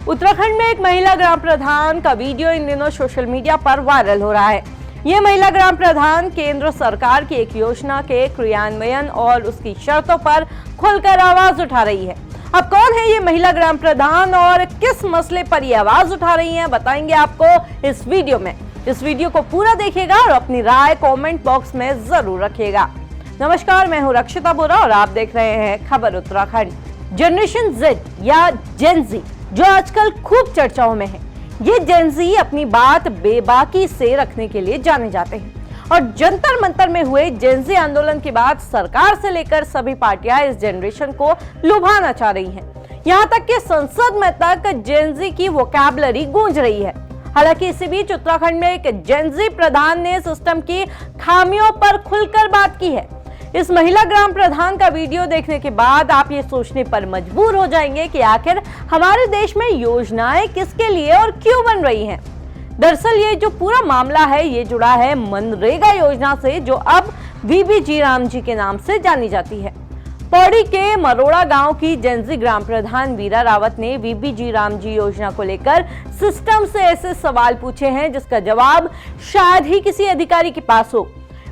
उत्तराखंड में एक महिला ग्राम प्रधान का वीडियो इन दिनों सोशल मीडिया पर वायरल हो रहा है। ये महिला ग्राम प्रधान केंद्र सरकार की एक योजना के क्रियान्वयन और उसकी शर्तों पर खुलकर आवाज उठा रही है। अब कौन है ये महिला ग्राम प्रधान और किस मसले पर ये आवाज उठा रही है, बताएंगे आपको इस वीडियो में। इस वीडियो को पूरा देखिएगा और अपनी राय कमेंट बॉक्स में जरूर रखिएगा। नमस्कार, मैं हूं रक्षिता बोरा और आप देख रहे हैं खबर उत्तराखंड। जनरेशन Z या जेन Z जो आजकल खूब चर्चाओं में है। ये जेन Z अपनी बात बेबाकी से रखने के लिए जाने जाते हैं और जंतर मंतर में हुए जेन Z आंदोलन के बाद सरकार से लेकर सभी पार्टियां इस जनरेशन को लुभाना चाह रही हैं। यहाँ तक कि संसद में तक जेन Z की वोकैबुलरी गूंज रही है। हालांकि इसी बीच उत्तराखंड में एक जेन Z प्रधान ने सिस्टम की खामियों पर खुलकर बात की है। इस महिला ग्राम प्रधान का वीडियो देखने के बाद आप ये सोचने पर मजबूर हो जाएंगे कि आखिर हमारे देश में योजनाएं किसके लिए और क्यों बन रही हैं। दरअसल ये जो पूरा मामला है ये जुड़ा है मनरेगा योजना से, जो अब VBG राम जी के नाम से जानी जाती है। पौड़ी के मरोड़ा गांव की जेन Z ग्राम प्रधान वीरा रावत ने VBG राम जी योजना को लेकर सिस्टम से ऐसे सवाल पूछे हैं जिसका जवाब शायद ही किसी अधिकारी के पास हो।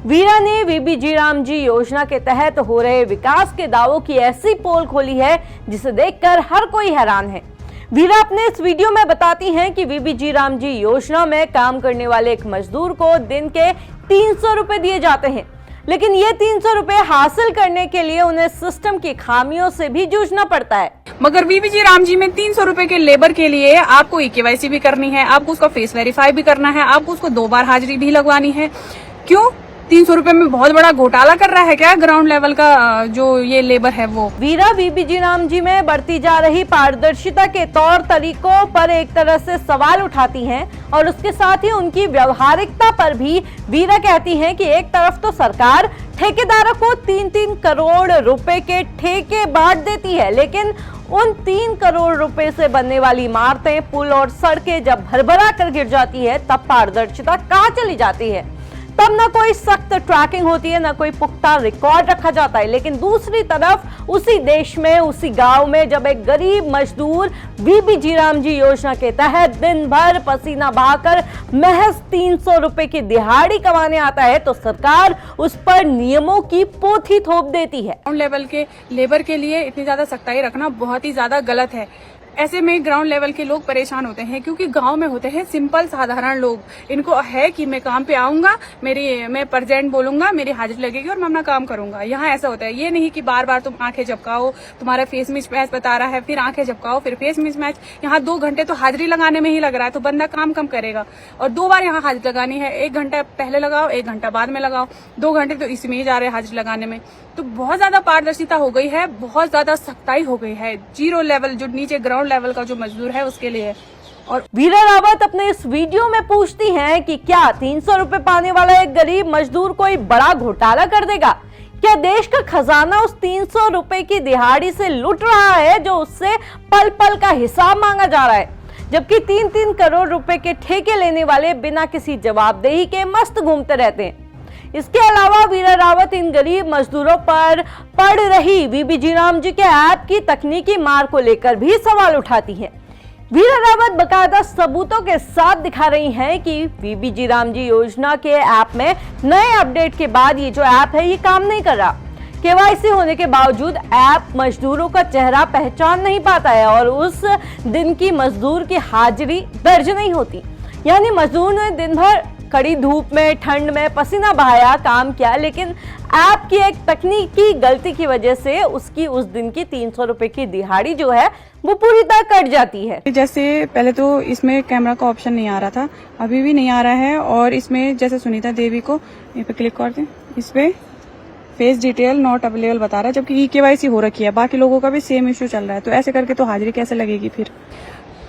वीरा ने VBG राम जी योजना के तहत हो रहे विकास के दावों की ऐसी पोल खोली है जिसे देखकर हर कोई हैरान है। वीरा अपने इस वीडियो में बताती हैं कि VBG राम जी योजना में काम करने वाले एक मजदूर को दिन के 300 रुपए दिए जाते हैं, लेकिन ये 300 रुपए हासिल करने के लिए उन्हें सिस्टम की खामियों से भी जूझना पड़ता है। मगर VBG राम जी में 300 रुपए के लेबर के लिए आपको KYC भी करनी है, आपको उसका फेस वेरीफाई भी करना है, आपको उसको 2 बार हाजिरी भी लगवानी है। क्यों 300 रुपए में बहुत बड़ा घोटाला कर रहा है क्या ग्राउंड लेवल का जो ये लेबर है वो? वीरा VBG राम जी में बढ़ती जा रही पारदर्शिता के तौर तरीकों पर एक तरह से सवाल उठाती हैं और उसके साथ ही उनकी व्यवहारिकता पर भी वीरा कहती हैं कि एक तरफ तो सरकार ठेकेदारों को 3-3 करोड़ रुपए के ठेके बांट देती है, लेकिन उन 3 करोड़ रुपए से बनने वाली इमारतें, पुल और सड़कें जब भरभरा कर गिर जाती है तब पारदर्शिता कहाँ चली जाती है। तब ना कोई सख्त ट्रैकिंग होती है, ना कोई पुख्ता रिकॉर्ड रखा जाता है। लेकिन दूसरी तरफ उसी देश में, उसी गांव में जब एक गरीब मजदूर VBG राम जी योजना के तहत दिन भर पसीना बहाकर महज 300 रुपए की दिहाड़ी कमाने आता है तो सरकार उस पर नियमों की पोथी थोप देती है। ग्राउंड लेवल के लेबर के लिए इतनी ज्यादा सख्ताई रखना बहुत ही ज्यादा गलत है। ऐसे में ग्राउंड लेवल के लोग परेशान होते हैं क्योंकि गांव में होते हैं सिंपल साधारण लोग। इनको है कि मैं काम पे आऊंगा, मैं प्रेजेंट बोलूंगा, मेरी हाजिरी लगेगी और मैं अपना काम करूंगा। यहाँ ऐसा होता है, ये नहीं कि बार बार तुम आंखें झपकाओ, तुम्हारा फेस मिसमैच बता रहा है, फिर आंखें झपकाओ, फिर फेस मिसमैच। यहाँ 2 घंटे तो हाजिरी लगाने में ही लग रहा है, तो बंदा काम कम करेगा। और 2 बार यहाँ हाजिरी लगानी है, 1 घंटा पहले लगाओ, 1 घंटा बाद में लगाओ, 2 घंटे तो इसमें ही जा रहे हैं हाजिरी लगाने में। तो बहुत ज्यादा पारदर्शिता हो गई है, बहुत ज्यादा सख्ताई हो गई है। 0 लेवल जो नीचे ग्राउंड लेवल का जो मजदूर है उसके लिए। और वीरा रावत अपने इस वीडियो में पूछती हैं कि क्या 300 रुपए पाने वाला एक गरीब मजदूर कोई बड़ा घोटाला कर देगा? क्या देश का खजाना उस 300 रुपए की दिहाड़ी से लूट रहा है जो उससे पल पल का हिसाब मांगा जा रहा है, जबकि 3-3 करोड़ रुपए के ठेके लेने वाले बिना किसी जवाबदेही के मस्त घूमते रहते हैं। इसके अलावा वीरा रावत इन गरीब मजदूरों पर पड़ रही VBG राम जी के ऐप की तकनीकी मार को लेकर भी सवाल उठाती हैं। वीरा रावत बकायदा सबूतों के साथ दिखा रही हैं कि VBG राम जी योजना के ऐप में नए अपडेट के बाद ये जो ऐप है ये काम नहीं कर रहा। KYC होने के बावजूद ऐप मजदूरों का चेहरा पहचान नहीं पाता है और उस दिन की मजदूर की हाजिरी दर्ज नहीं होती। यानी मजदूर ने दिन भर कड़ी धूप में, ठंड में पसीना बहाया, काम किया, लेकिन ऐप की एक तकनीकी गलती की वजह से उसकी उस दिन की 300 रुपए की दिहाड़ी जो है वो पूरी तरह कट जाती है। जैसे पहले तो इसमें कैमरा का ऑप्शन नहीं आ रहा था, अभी भी नहीं आ रहा है। और इसमें जैसे सुनीता देवी को यहाँ पे क्लिक करते हैं, इस पे फेस डिटेल नॉट अवेलेबल बता रहा है, जबकि KYC हो रखी है। बाकी लोगों का भी सेम इश्यू चल रहा है, तो ऐसे करके तो हाजिरी कैसे लगेगी फिर?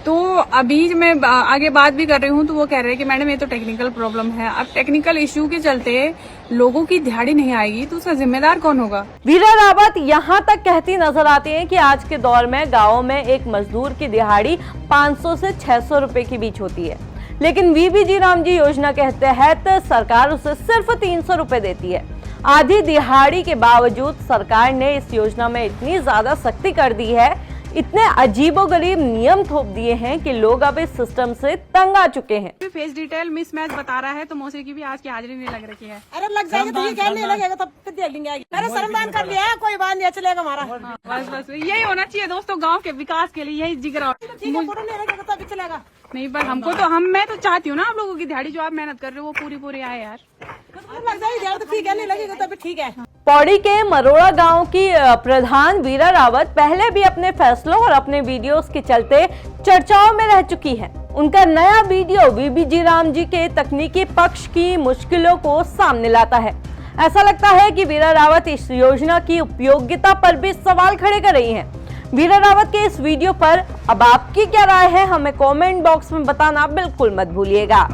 तो अभी मैं आगे बात भी कर रही हूँ तो वो कह रहे हैं कि मैडम ये तो टेक्निकल प्रॉब्लम है। अब टेक्निकल इश्यू के चलते लोगों की दिहाड़ी नहीं आएगी तो उसका जिम्मेदार कौन होगा? वीरा रावत यहाँ तक कहती नजर आती हैं कि आज के दौर में गाँव में एक मजदूर की दिहाड़ी 500 से 600 रुपए के बीच होती है, लेकिन VBG राम जी योजना के तहत सरकार उसे सिर्फ 300 रुपए देती है। आधी दिहाड़ी के बावजूद सरकार ने इस योजना में इतनी ज्यादा सख्ती कर दी है, इतने अजीबोगरीब नियम थोप दिए हैं कि लोग अब इस सिस्टम से तंग आ चुके हैं। फेस डिटेल मिसमैच बता रहा है तो मौसी की भी आज की हाजिरी नहीं लग रखी है। अरे लग जाएगा तो ये क्या नहीं लगेगा तब फिर देख लेंगे। अरे शर्मदान कर लिया है, कोई बात नहीं, चलेगा हमारा। बस बस यही होना चाहिए दोस्तों, गांव के विकास के लिए यही जिगरा। ठीक है, फोटो नहीं लगेगा तब चलेगा। नहीं पर हमको तो मैं तो चाहती हूँ ना आप लोगों की दिहाड़ी जो आप मेहनत कर रहे हो वो पूरी आए यार। लग जाएगी तो ठीक है, नहीं लगेगा तब ठीक है। पौड़ी के मरोड़ा गांव की प्रधान वीरा रावत पहले भी अपने फैसलों और अपने वीडियोस के चलते चर्चाओं में रह चुकी हैं। उनका नया वीडियो बीबीजी राम जी के तकनीकी पक्ष की मुश्किलों को सामने लाता है। ऐसा लगता है कि वीरा रावत इस योजना की उपयोगिता पर भी सवाल खड़े कर रही हैं। वीरा रावत के इस वीडियो पर अब आपकी क्या राय है, हमें कमेंट बॉक्स में बताना बिल्कुल मत भूलिएगा।